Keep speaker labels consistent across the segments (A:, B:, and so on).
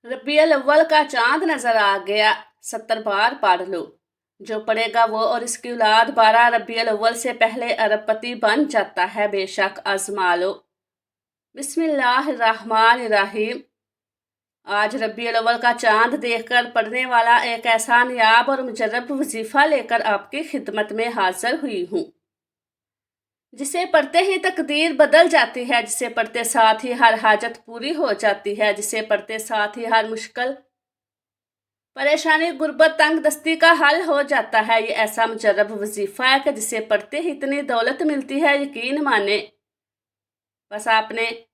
A: रबीउल अव्वल का चांद नजर आ गया, 70 बार पढ़ लो। जो पढ़ेगा वो और इसकी औलाद 12 रबीउल अव्वल से पहले अरबपति बन जाता है, बेशक आजमा लो। बिस्मिल्लाहिर्रहमानिर्रहीम। आज रबीउल अव्वल का चांद देखकर पढ़ने वाला एक ऐसा नियाब और मुजर्रब वजीफा लेकर आपकी खिदमत में हाजिर हुई हूँ, जिसे पढ़ते ही तकदीर बदल जाती है, जिसे पढ़ते साथ ही हर हाजत पूरी हो जाती है, जिसे पढ़ते साथ ही हर मुश्किल परेशानी गुर्बत तंग दस्ती का हल हो जाता है। ये ऐसा मुजर्रब वजीफा है कि जिसे पढ़ते ही इतनी दौलत मिलती है, यकीन माने। बस आपने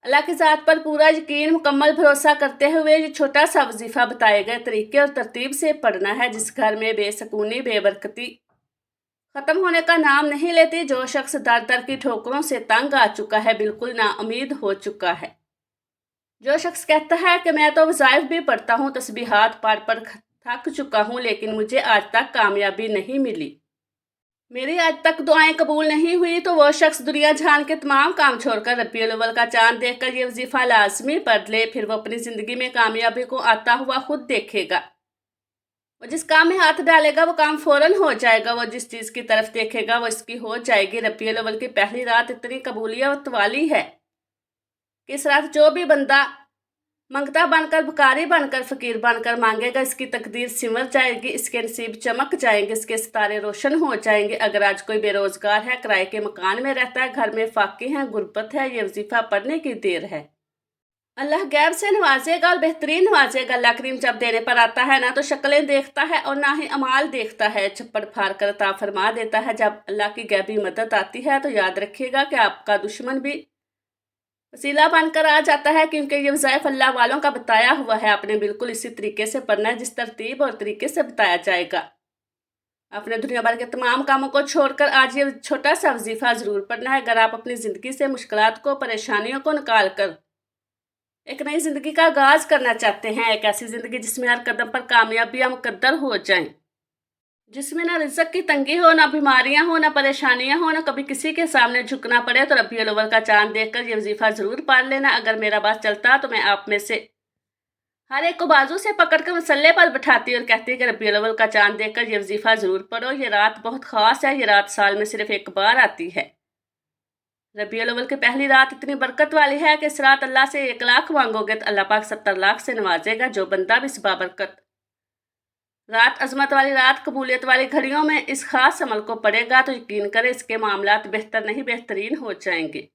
A: अल्लाह की ज़ात पर पूरा यकीन, मुकम्मल भरोसा करते हुए ये छोटा सा वजीफा बताए गए तरीके और तरतीब से पढ़ना है। जिस घर में बेसकूनी बेबरकती ख़त्म होने का नाम नहीं लेती, जो शख्स दर दर की ठोकरों से तंग आ चुका है, बिल्कुल नाउमीद हो चुका है, जो शख्स कहता है कि मैं तो वज़ाइफ भी पढ़ता हूँ, तस्बीहात पढ़ पढ़ थक चुका हूँ, लेकिन मुझे आज तक कामयाबी नहीं मिली, मेरी आज तक दुआएं कबूल नहीं हुई, तो वो शख्स दुनिया जहान के तमाम काम छोड़कर रबीउल अव्वल का चांद देखकर ये वजीफा लाजमी पढ़ ले। फिर वो अपनी ज़िंदगी में कामयाबी को आता हुआ खुद देखेगा। वो जिस काम में हाथ डालेगा वो काम फौरन हो जाएगा, वो जिस चीज़ की तरफ देखेगा वो इसकी हो जाएगी। रबीउल अव्वल की पहली रात इतनी कबूलियत वाली है कि इस रात जो भी बंदा मंगता बनकर, भिखारी बनकर, फ़कीर बनकर मांगेगा, इसकी तकदीर सिमर जाएगी, इसके नसीब चमक जाएंगे, इसके सितारे रोशन हो जाएंगे। अगर आज कोई बेरोज़गार है, किराए के मकान में रहता है, घर में फाके हैं, गुर्बत है, ये वजीफ़ा पढ़ने की देर है। अल्लाह गैब से नवाजेगा और बेहतरीन नवाजेगा। अल्लाह करीम जब देने पर आता है ना तो शक्लें देखता है और ना ही अमाल देखता है, छप्पड़ फाड़ कर अता फरमा देता है। जब अल्लाह की गैबी मदद आती है तो याद रखिएगा कि आपका दुश्मन भी वसीला बनकर आ जाता है, क्योंकि ये वज़ाइफ अल्लाह वालों का बताया हुआ है। आपने बिल्कुल इसी तरीके से पढ़ना है जिस तरतीब और तरीके से बताया जाएगा। आपने दुनिया भर के तमाम कामों को छोड़कर आज ये छोटा सा वजीफा ज़रूर पढ़ना है। अगर आप अपनी ज़िंदगी से मुश्किलात को, परेशानियों को निकाल कर एक नई ज़िंदगी का आगाज़ करना चाहते हैं, एक ऐसी ज़िंदगी जिसमें हर कदम पर कामयाबियाँ मुकद्दर हो जाएं, जिसमें ना रिज़्क़ की तंगी हो, ना बीमारियां हो, ना परेशानियां हो, ना कभी किसी के सामने झुकना पड़े, तो रबीउल अव्वल का चांद देखकर ये वजीफा ज़रूर पढ़ लेना। अगर मेरा बात चलता तो मैं आप में से हर एक को बाजू से पकड़कर मसल्ले पर बैठाती और कहती कि रबीउल अव्वल का चांद देखकर ये वजीफा ज़रूर पढ़ो। ये रात बहुत ख़ास है, ये रात साल में सिर्फ एक बार आती है। रबीउल अव्वल की पहली रात इतनी बरकत वाली है कि इस रात अल्लाह से 1 लाख मांगोगे तो अल्लाह पाक 70 लाख से नवाजेगा। जो बंदा भी इस बाबरकत रात, अजमत वाली रात, कबूलियत वाली घड़ियों में इस खास अमल को पढ़ेगा तो यकीन करें इसके मामलात बेहतर नहीं बेहतरीन हो जाएंगे।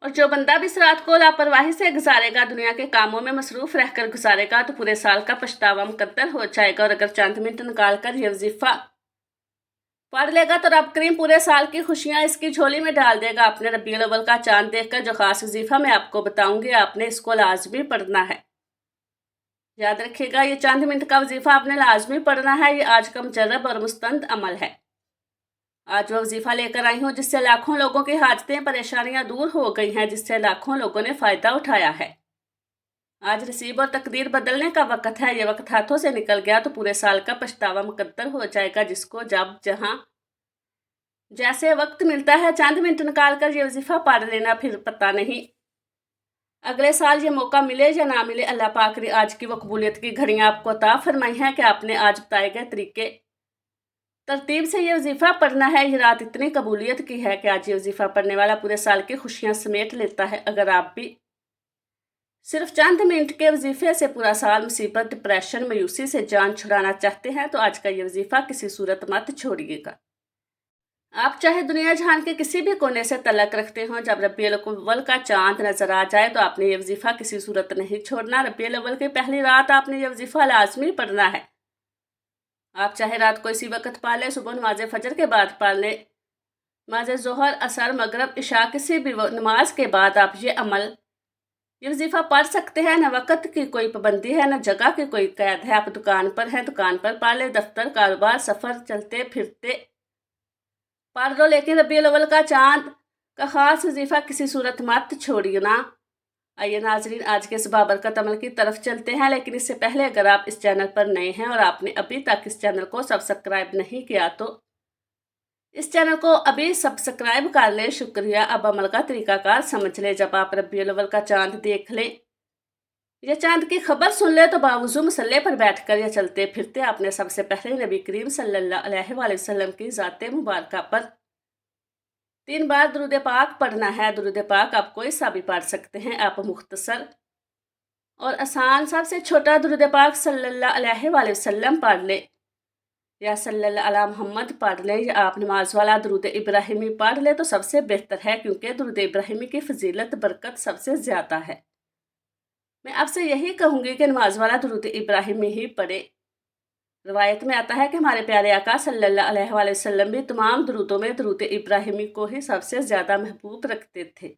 A: और जो बंदा भी इस रात को लापरवाही से गुजारेगा, दुनिया के कामों में मसरूफ रहकर गुजारेगा, तो पूरे साल का पछतावा मुकद्दर हो जाएगा। और अगर चंद मिनट निकाल कर ये वजीफा पढ़ लेगा तो रब करीम पूरे साल की खुशियां इसकी झोली में डाल देगा। आपने रबीउल अव्वल का चांद देखकर जो खास वजीफा मैं आपको बताऊंगी, आपने इसको लाजमी पढ़ना है। याद रखिएगा, ये चंद मिनट का वजीफा आपने लाजमी पढ़ना है। ये आज का मुजर्रब और मुस्तंद अमल है। आज वह वजीफा लेकर आई हूँ जिससे लाखों लोगों की हाजतें, परेशानियां दूर हो गई हैं, जिससे लाखों लोगों ने फ़ायदा उठाया है। आज नसीब और तकदीर बदलने का वक्त है। ये वक्त हाथों से निकल गया तो पूरे साल का पछतावा मुकद्दर हो जाएगा। जिसको जब जहाँ जैसे वक्त मिलता है चंद मिनट निकाल कर ये वजीफा पढ़ लेना, फिर पता नहीं अगले साल ये मौका मिले या ना मिले। अल्लाह पाक ने आज की वो कबूलियत की घड़ियाँ आपको अता फरमाई हैं कि आपने आज बताए गए तरीके तरतीब से ये वजीफा पढ़ना है। ये रात इतनी कबूलियत की है कि आज ये वजीफा पढ़ने वाला पूरे साल की खुशियाँ समेट लेता है। अगर आप भी सिर्फ चंद मिनट के वजीफे से पूरा साल मुसीबत, डिप्रेशन, मायूसी से जान छुड़ाना चाहते हैं तो आज का ये वजीफा किसी सूरत मत छोड़िएगा। आप चाहे दुनिया जहान के किसी भी कोने से तलक रखते हो, जब रबीउल अव्वल का चांद नजर आ जाए तो आपने ये वजीफा किसी सूरत नहीं छोड़ना। रबीउल अव्वल की पहली रात आपने ये वजीफा लाजमी पढ़ना है। आप चाहे रात को इसी वक्त पढ़ लें, सुबह नमाज फजर के बाद पढ़ लें, नमाज ज़ोहर, असर, मगरब, इशा, किसी भी नमाज के बाद आप ये वजीफा पढ़ सकते हैं। न वक्त की कोई पाबंदी है, न जगह की कोई कैद है। आप दुकान पर हैं, दुकान पर पढ़ लें, दफ्तर, कारोबार, सफ़र, चलते फिरते पढ़ लो, लेकिन रबीउल अव्वल का चांद का खास वजीफा किसी सूरत मत छोड़िए ना। आइए नाजरीन, आज के इस बाबरकत अमल की तरफ चलते हैं, लेकिन इससे पहले अगर आप इस चैनल पर नए हैं और आपने अभी तक इस चैनल को सब्सक्राइब नहीं किया तो इस चैनल को अभी सब्सक्राइब कर लें। शुक्रिया। अब अमल का तरीकाकार समझ लें। जब आप रबीउल अव्वल का चांद देख लें ये चांद की खबर सुन ले तो बावजूद मसल्ले पर बैठकर या चलते फिरते आपने सबसे पहले नबी करीम सल्लल्लाहु अलैहि वसल्लम की ज़ात मुबारका पर 3 बार दुरूद पाक पढ़ना है। दुरूद पाक आप कोई सा भी पढ़ सकते हैं। आप मुख्तसर और आसान सबसे छोटा दुरूद पाक सल्लल्लाहु अलैहि वसल्लम पढ़ ले, या सल्लल्लाहु अला मोहम्मद पढ़ ले, या आप नमाज वाला दुरूद इब्राहिमी पढ़ ले तो सबसे बेहतर है, क्योंकि दुरूद इब्राहिमी की फजीलत बरकत सबसे ज़्यादा है। मैं आपसे यही कहूँगी कि नमाज वाला दुरूद इब्राहिमी ही पढ़े। रवायत में आता है कि हमारे प्यारे आका सल्लल्लाहु अलैहि वसल्लम भी तमाम दुरूदों में दुरूद इब्राहिमी को ही सबसे ज़्यादा महबूब रखते थे।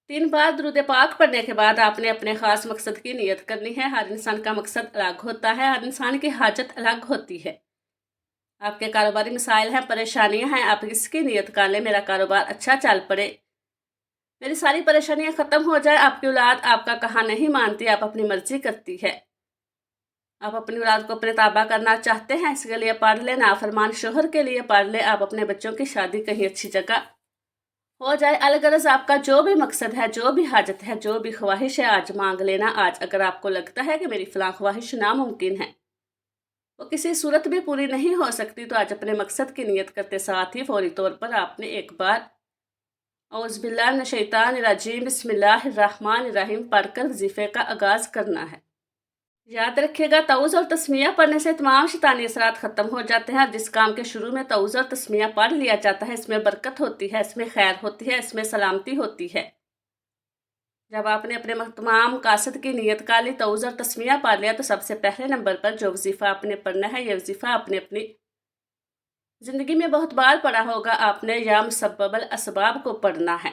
A: 3 बार दुरूद पाक पढ़ने के बाद आपने अपने ख़ास मकसद की नियत करनी है। हर इंसान का मकसद अलग होता है, हर इंसान की हाजत अलग होती है। आपके कारोबारी मसाइल हैं, परेशानियां हैं, आप इसकी नियत कर लें, मेरा कारोबार अच्छा चल पड़े, मेरी सारी परेशानियां ख़त्म हो जाए। आपकी औलाद आपका कहा नहीं मानती, आप अपनी मर्जी करती है, आप अपनी औलाद को अपने ताबा करना चाहते हैं, इसके लिए पढ़ लें। नाफरमान शोहर के लिए पढ़ लें। आप अपने बच्चों की शादी कहीं अच्छी जगह हो जाए। अलगरज आपका जो भी मकसद है, जो भी हाजत है, जो भी ख्वाहिश है, आज मांग लेना। आज अगर आपको लगता है कि मेरी फ़लाँ ख्वाहिश नामुमकिन है, वो किसी सूरत भी पूरी नहीं हो सकती, तो आज अपने मकसद की नियत करते साथ ही फौरी तौर पर आपने एक बार औज़ुबिल्लाहि मिनश्शैतानिर्रजीम बिस्मिल्लाहिर्रहमानिर्रहीम पढ़कर वजीफ़े का आगाज़ करना है। याद रखिएगा, तऊज़ और तस्मिया पढ़ने से तमाम शैतानी असरात ख़त्म हो जाते हैं। जिस काम के शुरू में तऊज़ और तस्मिया पढ़ लिया जाता है, इसमें बरकत होती है, इसमें खैर होती है, इसमें सलामती होती है। जब आपने अपने तमाम मकासद की नियत कर ली, तऊज़ और तस्मिया पढ़ लिया, तो सबसे पहले नंबर पर जो वजीफ़ा आपने पढ़ना है, ये वजीफ़ा आपने अपनी ज़िंदगी में बहुत बार पढ़ा होगा। आपने या मुसब्बबल असबाब को पढ़ना है।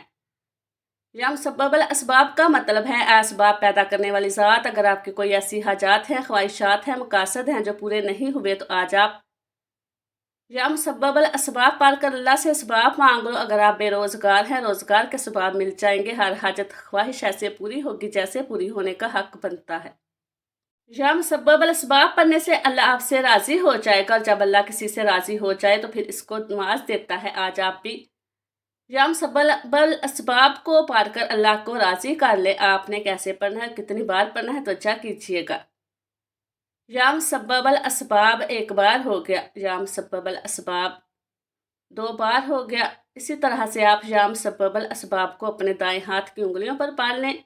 A: या मुसब्बबल असबाब का मतलब है असबाब पैदा करने वाली ज़ात। अगर आपकी कोई ऐसी हाजात हैं, ख्वाहिशात हैं, मकासद हैं जो पूरे नहीं हुए, तो आज आप या मुसब्बबल असबाब पढ़ कर अल्लाह से असबाब मांग लो। अगर आप बेरोज़गार हैं, रोज़गार के असबाब मिल जाएंगे। हर हाजत ख्वाहिश ऐसे पूरी होगी जैसे पूरी होने का हक बनता है। या मुसब्बबल असबाब पढ़ने से अल्लाह आपसे राज़ी हो जाएगा, और जब अल्लाह किसी से राज़ी हो जाए तो फिर इसको नवाज देता है। आज आप भी या मुसब्बबल असबाब को पढ़कर अल्लाह को राज़ी कर ले। आपने कैसे पढ़ना है, कितनी बार पढ़ना है, तो अच्छा कीजिएगा। या मुसब्बबल असबाब 1 बार हो गया, या मुसब्बबल असबाब 2 बार हो गया। इसी तरह से आप या मुसब्बबल असबाब को अपने दाएं हाथ की उंगलियों पर पढ़ लें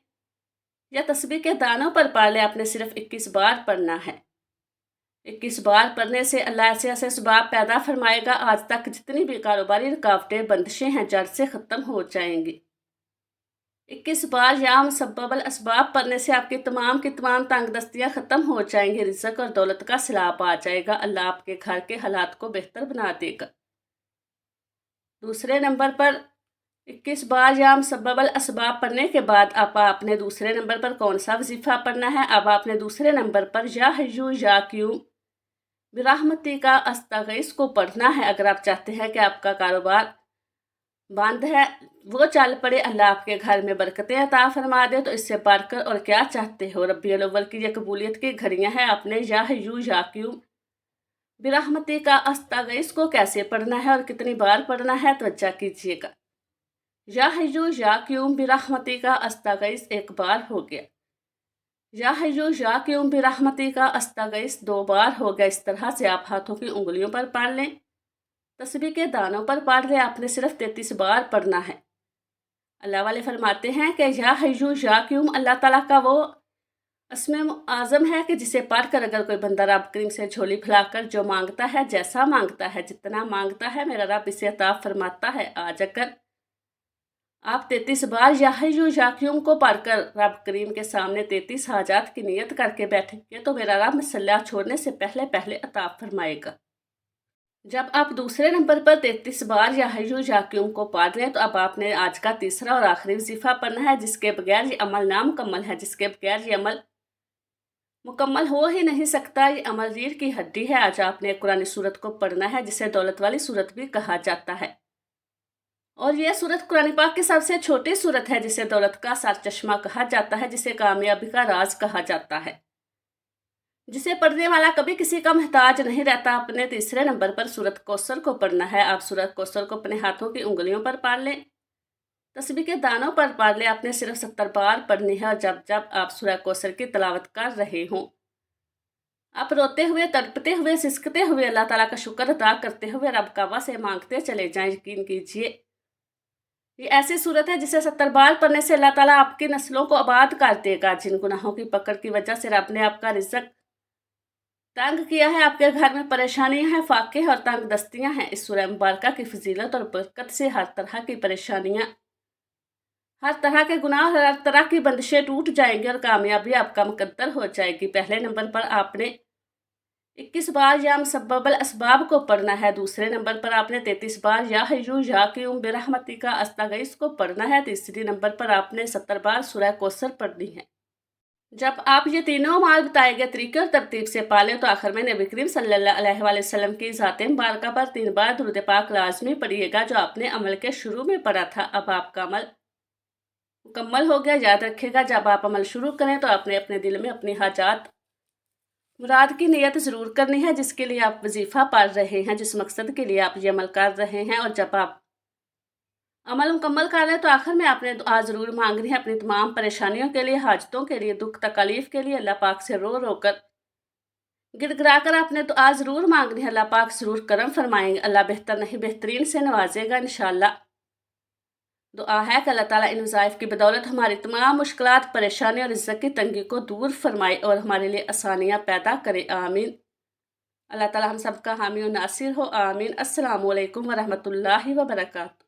A: या तस्बीह के दानों पर पढ़ लें। आपने सिर्फ 21 बार पढ़ना है। 21 बार पढ़ने से अल्लाह ऐसे ऐसे असबाब पैदा फरमाएगा, आज तक जितनी भी कारोबारी रुकावटें, बंदिशें हैं, जड़ से ख़त्म हो जाएंगी। 21 बार या मुसब्बबल असबाब पढ़ने से आपकी तमाम तंगदस्तियाँ ख़त्म हो जाएंगी, रिज़्क़ और दौलत का सिलाब आ जाएगा। अल्लाह आपके घर के हालात को बेहतर बना देगा। दूसरे नंबर पर 21 बार या मुसब्बबल असबाब पढ़ने के बाद अब आपने दूसरे नंबर पर कौन सा वजीफ़ा पढ़ना है। अब आपने दूसरे नंबर पर या हय्यू या क़य्यूम बिरहमती का अस्तगीस को पढ़ना है। अगर आप चाहते हैं कि आपका कारोबार बंद है वो चल पड़े, अल्लाह आपके घर में बरकतें अता फरमा दे, तो इससे बढ़कर और क्या चाहते हो। रब्बियुल अव्वल की ये कबूलियत की घड़ियां हैं। आपने या हय्यू या क़य्यूम बिरहमती का अस्तगीस को कैसे पढ़ना है और कितनी बार पढ़ना है, तवज्जो कीजिएगा। या हय्यू या क़य्यूम बिरहमती का अस्तगीस 1 बार हो गया। या हय्यू या क़य्यूम बिरहमती का अस्तगीस 2 बार हो गया। इस तरह से आप हाथों की उंगलियों पर पढ़ लें, तस्बीह के दानों पर पढ़ लें। आपने सिर्फ 33 बार पढ़ना है। अल्लाह वाले फरमाते हैं कि या हय्यू या क़य्यूम अल्लाह ताला का वो अस्मे आज़म है कि जिसे पढ़कर अगर कोई बंदा रब करीम से झोली फैलाकर जो मांगता है, जैसा मांगता है, जितना मांगता है, मेरा रब इसे अता फरमाता है। आज अगर आप 33 बार या हय्यू या क़य्यूम को पढ़कर रब करीम के सामने 33 हाजात की नियत करके बैठेंगे, तो मेरा रब मसल्ला छोड़ने से पहले पहले अता फरमाएगा। जब आप दूसरे नंबर पर 33 बार या हय्यू या क़य्यूम को पढ़ लें, तो अब आपने आज का तीसरा और आखिरी वजीफ़ा पढ़ना है, जिसके बगैर ये अमल नामुकम्मल है, जिसके बगैर ये अमल मुकम्मल हो ही नहीं सकता। ये अमल रीढ़ की हड्डी है। आज आपने कुरानी सूरत को पढ़ना है, जिसे दौलत वाली सूरत भी कहा जाता है, और यह सूरत कुरान पाक की सबसे छोटी सूरत है, जिसे दौलत का सरचश्मा कहा जाता है, जिसे कामयाबी का राज कहा जाता है, जिसे पढ़ने वाला कभी किसी का मोहताज नहीं रहता। अपने तीसरे नंबर पर सूरत कौसर को पढ़ना है। आप सूरत कौसर को अपने हाथों की उंगलियों पर पढ़ लें तस्बीह के दानों पर पढ़ ले, आपने सिर्फ 70 बार पढ़नी है। और जब जब आप सूरह कौसर की तिलावत कर रहे हों, आप रोते हुए, तड़पते हुए, सिसकते हुए अल्लाह ताला का शुक्र अदा करते हुए रब काबा से मांगते चले जाएं। यकीन कीजिए, ये ऐसी सूरत है जिसे 70 बार पढ़ने से अल्लाह ताला आपकी नस्लों को आबाद कर देगा। जिन गुनाहों की पकड़ की वजह से रब ने आपका रिज़्क तंग किया है, आपके घर में परेशानियां हैं, फाके और तंग दस्तियां हैं, इस सूरह मुबारका की फजीलत और बरकत से हर तरह की परेशानियां, हर तरह के गुनाह, हर तरह की बंदिशें टूट जाएंगी और कामयाबी आपका मुकद्दर हो जाएगी। पहले नंबर पर आपने 21 बार या मुसब्बल असबाब को पढ़ना है। दूसरे नंबर पर आपने 33 बार या हय्यू या क़य्यूम बिरहमतिका अस्तगीस को पढ़ना है। तीसरी नंबर पर आपने 70 बार सूरह कौसर पढ़नी है। जब आप ये तीनों माल बताए गए तरीके और तरतीब से पालें तो आखिर में नबी करीम सल्लल्लाहु अलैहि वसल्लम की ज़ात मुबारका पर 3 बार दुरूद पाक लाजमी पढ़िएगा, जो आपने अमल के शुरू में पढ़ा था। अब आपका अमल मुकम्मल हो गया। याद रखिएगा, जब आप अमल शुरू करें तो आपने अपने दिल में अपनी हाजात मुराद की नियत ज़रूर करनी है, जिसके लिए आप वजीफ़ा पढ़ रहे हैं, जिस मकसद के लिए आप ये अमल कर रहे हैं। और जब आप अमल मुकम्मल कर रहे हैं तो आखिर में आपने दुआ ज़रूर मांगनी है अपनी तमाम परेशानियों के लिए, हाजतों के लिए, दुख तकलीफ़ के लिए। अल्लाह पाक से रो रो कर, गिड़गिड़ा कर आपने दुआ ज़रूर मांगनी है। अल्लाह पाक ज़रूर करम फरमाएंगे। अल्लाह बेहतर नहीं बेहतरीन से नवाजेगा इंशाअल्लाह। दुआ है कि अल्लाह ताला इन वज़ाइफ की बदौलत हमारी तमाम मुश्किलात, परेशानी और इज़्ज़त की तंगी को दूर फरमाए और हमारे लिए आसानियाँ पैदा करे। आमीन। अल्लाह ताला हम सबका हामी और नासिर हो। आमीन। अस्सलामु अलैकुम वरहमतुल्लाहि वबरकातुहू।